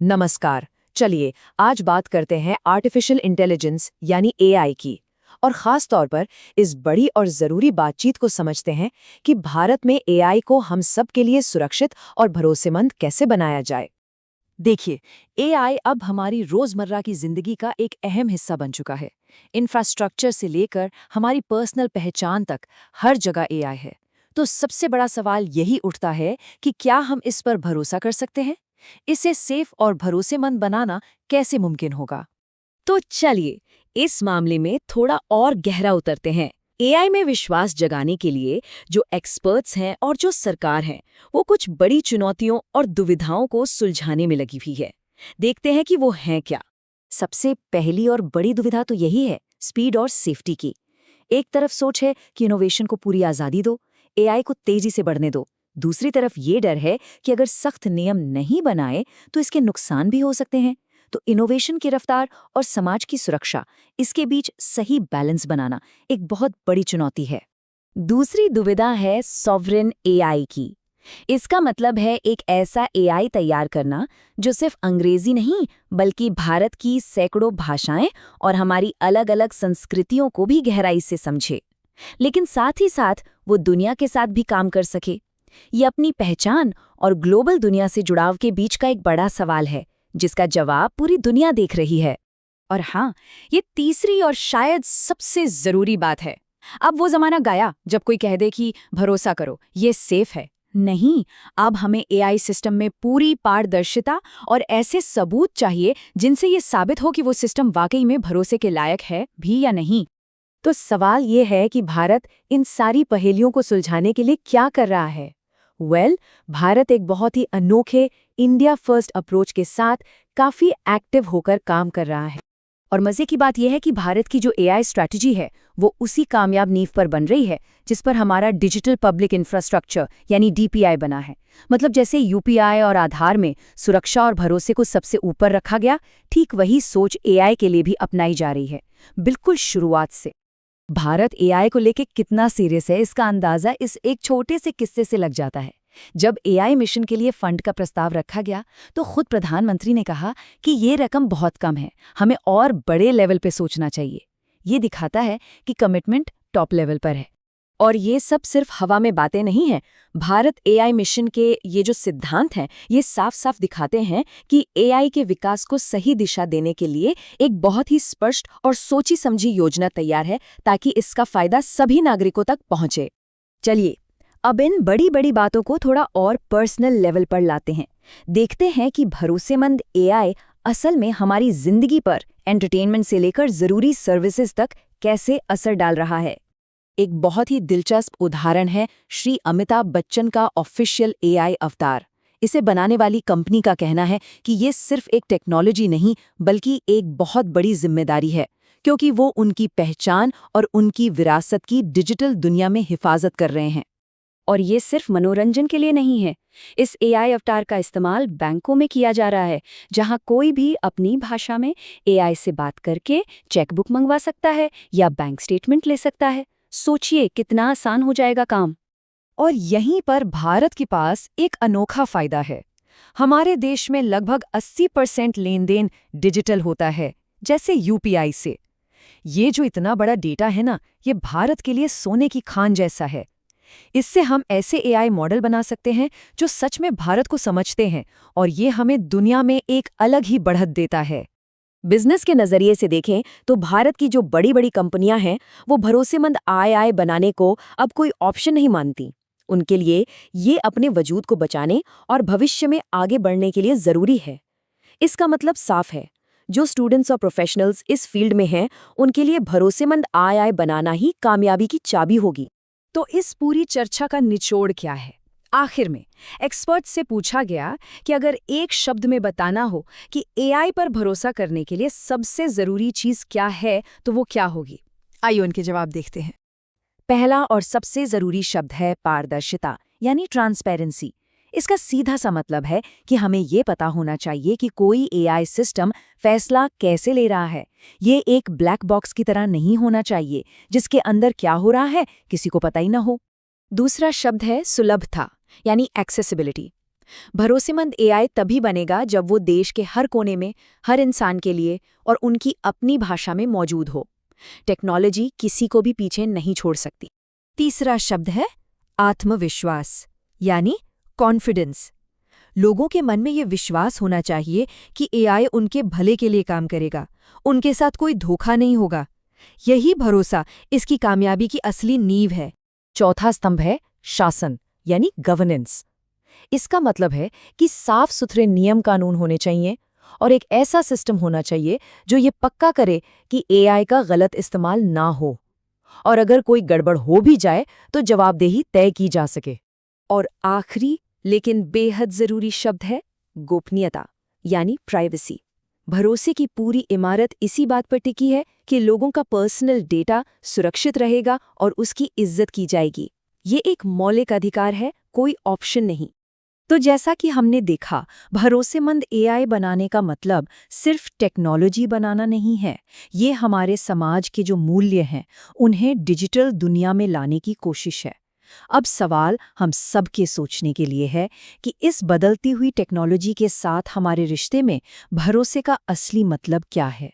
नमस्कार। चलिए आज बात करते हैं आर्टिफिशियल इंटेलिजेंस यानी एआई की। और खास तौर पर इस बड़ी और जरूरी बातचीत को समझते हैं कि भारत में एआई को हम सब के लिए सुरक्षित और भरोसेमंद कैसे बनाया जाए। देखिए, एआई अब हमारी रोजमर्रा की जिंदगी का एक अहम हिस्सा बन चुका है। इंफ्रास्ट्रक्चर से लेकर हमारी पर्सनल पहचान तक हर जगह एआई है। तो सबसे बड़ा सवाल यही उठता है कि क्या हम इस पर भरोसा कर सकते हैं? इसे सेफ और भरोसेमंद बनाना कैसे मुमकिन होगा? तो चलिए, इस मामले में थोड़ा और गहरा उतरते हैं। एआई में विश्वास जगाने के लिए जो एक्सपर्ट्स हैं और जो सरकार हैं, वो कुछ बड़ी चुनौतियों और दुविधाओं को सुलझाने में लगी हुई है। देखते हैं कि वो हैं क्या। सबसे पहली और बड़ी दुविधा तो यही है, स्पीड और सेफ्टी की। एक तरफ सोच है कि इनोवेशन को पूरी आज़ादी दो, एआई को तेजी से बढ़ने दो। दूसरी तरफ ये डर है कि अगर सख्त नियम नहीं बनाए तो इसके नुकसान भी हो सकते हैं। तो इनोवेशन की रफ्तार और समाज की सुरक्षा, इसके बीच सही बैलेंस बनाना एक बहुत बड़ी चुनौती है। दूसरी दुविधा है सॉवरेन एआई की। इसका मतलब है एक ऐसा एआई तैयार करना जो सिर्फ अंग्रेजी नहीं बल्कि भारत की सैकड़ों भाषाएं और हमारी अलग-अलग संस्कृतियों को भी गहराई से समझे, लेकिन साथ ही साथ वो दुनिया के साथ भी काम कर सके। ये अपनी पहचान और ग्लोबल दुनिया से जुड़ाव के बीच का एक बड़ा सवाल है, जिसका जवाब पूरी दुनिया देख रही है। और हाँ, ये तीसरी और शायद सबसे जरूरी बात है। अब वो जमाना गया जब कोई कह दे कि भरोसा करो, ये सेफ है। नहीं, अब हमें एआई सिस्टम में पूरी पारदर्शिता और ऐसे सबूत चाहिए जिनसे ये साबित हो कि वो सिस्टम वाकई में भरोसे के लायक है भी या नहीं। तो सवाल ये है कि भारत इन सारी पहेलियों को सुलझाने के लिए क्या कर रहा है। भारत एक बहुत ही अनोखे इंडिया फर्स्ट अप्रोच के साथ काफी एक्टिव होकर काम कर रहा है। और मजे की बात यह है कि भारत की जो एआई स्ट्रैटेजी है वो उसी कामयाब नींव पर बन रही है जिस पर हमारा डिजिटल पब्लिक इंफ्रास्ट्रक्चर यानी डीपीआई बना है। मतलब जैसे यूपीआई और आधार में सुरक्षा और भरोसे को सबसे ऊपर रखा गया, ठीक वही सोच एआई के लिए भी अपनाई जा रही है, बिल्कुल शुरुआत से। भारत एआई को लेकर कितना सीरियस है, इसका अंदाजा इस एक छोटे से किस्से से लग जाता है। जब एआई मिशन के लिए फंड का प्रस्ताव रखा गया तो खुद प्रधानमंत्री ने कहा कि ये रकम बहुत कम है, हमें और बड़े लेवल पे सोचना चाहिए। ये दिखाता है कि कमिटमेंट टॉप लेवल पर है। और ये सब सिर्फ हवा में बातें नहीं हैं। भारत एआई मिशन के ये जो सिद्धांत हैं, ये साफ साफ दिखाते हैं कि एआई के विकास को सही दिशा देने के लिए एक बहुत ही स्पष्ट और सोची समझी योजना तैयार है ताकि इसका फायदा सभी नागरिकों तक पहुंचे। चलिए, अब इन बड़ी बड़ी बातों को थोड़ा और पर्सनल लेवल पर लाते हैं। देखते हैं कि भरोसेमंद एआई असल में हमारी जिंदगी पर एंटरटेनमेंट से लेकर जरूरी सर्विसेज तक कैसे असर डाल रहा है। एक बहुत ही दिलचस्प उदाहरण है श्री अमिताभ बच्चन का ऑफिशियल एआई अवतार। इसे बनाने वाली कंपनी का कहना है कि ये सिर्फ एक टेक्नोलॉजी नहीं बल्कि एक बहुत बड़ी जिम्मेदारी है, क्योंकि वो उनकी पहचान और उनकी विरासत की डिजिटल दुनिया में हिफाजत कर रहे हैं। और ये सिर्फ मनोरंजन के लिए नहीं है। इस एआई अवतार का इस्तेमाल बैंकों में किया जा रहा है, जहां कोई भी अपनी भाषा में एआई से बात करके चेकबुक मंगवा सकता है या बैंक स्टेटमेंट ले सकता है। सोचिए कितना आसान हो जाएगा काम। और यहीं पर भारत के पास एक अनोखा फायदा है। हमारे देश में लगभग 80% लेन-देन डिजिटल होता है, जैसे यूपीआई से। ये जो इतना बड़ा डेटा है ना, ये भारत के लिए सोने की खान जैसा है। इससे हम ऐसे एआई मॉडल बना सकते हैं जो सच में भारत को समझते हैं, और ये हमें दुनिया में एक अलग ही बढ़त देता है। बिजनेस के नजरिए से देखें तो भारत की जो बड़ी बड़ी कंपनियां हैं, वो भरोसेमंद एआई बनाने को अब कोई ऑप्शन नहीं मानती। उनके लिए ये अपने वजूद को बचाने और भविष्य में आगे बढ़ने के लिए जरूरी है। इसका मतलब साफ है, जो स्टूडेंट्स और प्रोफेशनल्स इस फील्ड में हैं, उनके लिए भरोसेमंद एआई बनाना ही कामयाबी की चाबी होगी। तो इस पूरी चर्चा का निचोड़ क्या है? आखिर में एक्सपर्ट्स से पूछा गया कि अगर एक शब्द में बताना हो कि एआई पर भरोसा करने के लिए सबसे जरूरी चीज क्या है, तो वो क्या होगी? आइए उनके जवाब देखते हैं। पहला और सबसे जरूरी शब्द है पारदर्शिता, यानी ट्रांसपेरेंसी। इसका सीधा सा मतलब है कि हमें ये पता होना चाहिए कि कोई एआई सिस्टम फैसला कैसे ले रहा है। ये एक ब्लैक बॉक्स की तरह नहीं होना चाहिए, जिसके अंदर क्या हो रहा है किसी को पता ही ना हो। दूसरा शब्द है सुलभता, यानी एक्सेसिबिलिटी। भरोसेमंद एआई तभी बनेगा जब वो देश के हर कोने में, हर इंसान के लिए और उनकी अपनी भाषा में मौजूद हो। टेक्नोलॉजी किसी को भी पीछे नहीं छोड़ सकती। तीसरा शब्द है आत्मविश्वास, यानी कॉन्फिडेंस। लोगों के मन में ये विश्वास होना चाहिए कि एआई उनके भले के लिए काम करेगा, उनके साथ कोई धोखा नहीं होगा। यही भरोसा इसकी कामयाबी की असली नींव है। चौथा स्तंभ है शासन, यानी गवर्नेंस। इसका मतलब है कि साफ सुथरे नियम कानून होने चाहिए और एक ऐसा सिस्टम होना चाहिए जो ये पक्का करे कि एआई का गलत इस्तेमाल ना हो, और अगर कोई गड़बड़ हो भी जाए तो जवाबदेही तय की जा सके। और आखिरी लेकिन बेहद जरूरी शब्द है गोपनीयता, यानी प्राइवेसी। भरोसे की पूरी इमारत इसी बात पर टिकी है कि लोगों का पर्सनल डेटा सुरक्षित रहेगा और उसकी इज्जत की जाएगी। ये एक मौलिक अधिकार है, कोई ऑप्शन नहीं। तो जैसा कि हमने देखा, भरोसेमंद एआई बनाने का मतलब सिर्फ टेक्नोलॉजी बनाना नहीं है, ये हमारे समाज के जो मूल्य हैं उन्हें डिजिटल दुनिया में लाने की कोशिश है। अब सवाल हम सबके सोचने के लिए है कि इस बदलती हुई टेक्नोलॉजी के साथ हमारे रिश्ते में भरोसे का असली मतलब क्या है।